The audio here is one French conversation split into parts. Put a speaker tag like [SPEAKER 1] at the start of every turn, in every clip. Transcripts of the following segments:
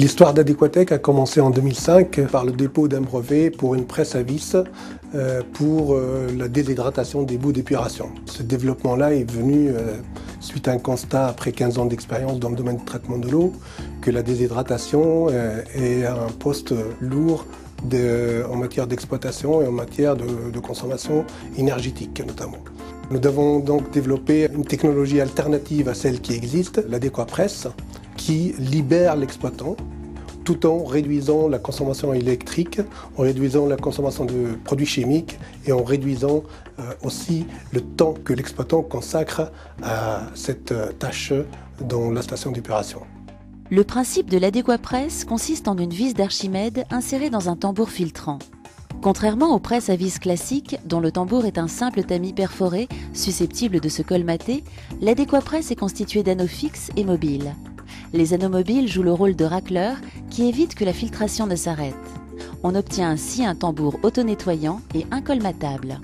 [SPEAKER 1] L'histoire d'Adéquatec a commencé en 2005 par le dépôt d'un brevet pour une presse à vis pour la déshydratation des boues d'épuration. Ce développement-là est venu suite à un constat après 15 ans d'expérience dans le domaine du traitement de l'eau que la déshydratation est un poste lourd en matière d'exploitation et en matière de consommation énergétique notamment. Nous avons donc développé une technologie alternative à celle qui existe, l'Adéquapress, qui libère l'exploitant tout en réduisant la consommation électrique, en réduisant la consommation de produits chimiques et en réduisant aussi le temps que l'exploitant consacre à cette tâche dans la station d'épuration.
[SPEAKER 2] Le principe de l'Adéquapress consiste en une vis d'Archimède insérée dans un tambour filtrant. Contrairement aux presses à vis classiques, dont le tambour est un simple tamis perforé susceptible de se colmater, l'Adéquapress est constitué d'anneaux fixes et mobiles. Les anneaux mobiles jouent le rôle de racleurs qui évitent que la filtration ne s'arrête. On obtient ainsi un tambour auto-nettoyant et incolmatable.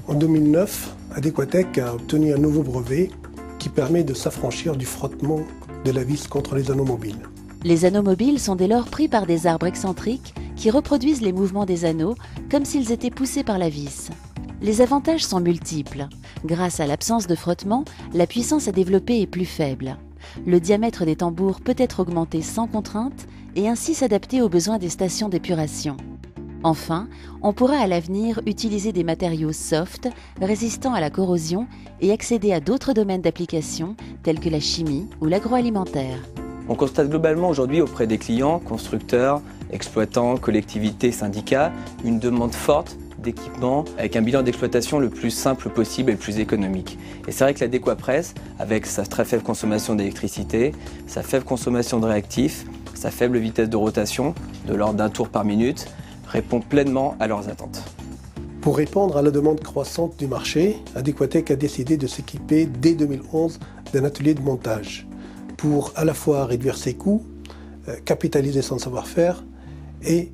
[SPEAKER 1] En 2009, Adéquatec a obtenu un nouveau brevet qui permet de s'affranchir du frottement de la vis contre les anneaux mobiles.
[SPEAKER 2] Les anneaux mobiles sont dès lors pris par des arbres excentriques qui reproduisent les mouvements des anneaux comme s'ils étaient poussés par la vis. Les avantages sont multiples. Grâce à l'absence de frottement, la puissance à développer est plus faible. Le diamètre des tambours peut être augmenté sans contrainte et ainsi s'adapter aux besoins des stations d'épuration. Enfin, on pourra à l'avenir utiliser des matériaux soft, résistants à la corrosion et accéder à d'autres domaines d'application tels que la chimie ou l'agroalimentaire.
[SPEAKER 3] On constate globalement aujourd'hui auprès des clients, constructeurs, exploitants, collectivités, syndicats, une demande forte d'équipements avec un bilan d'exploitation le plus simple possible et le plus économique. Et c'est vrai que l'Adéquapress, avec sa très faible consommation d'électricité, sa faible consommation de réactifs, sa faible vitesse de rotation, de l'ordre d'un tour par minute, répond pleinement à leurs attentes.
[SPEAKER 1] Pour répondre à la demande croissante du marché, Adéquatec a décidé de s'équiper dès 2011 d'un atelier de montage pour à la fois réduire ses coûts, capitaliser son savoir-faire et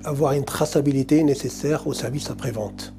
[SPEAKER 1] avoir une traçabilité nécessaire au service après-vente.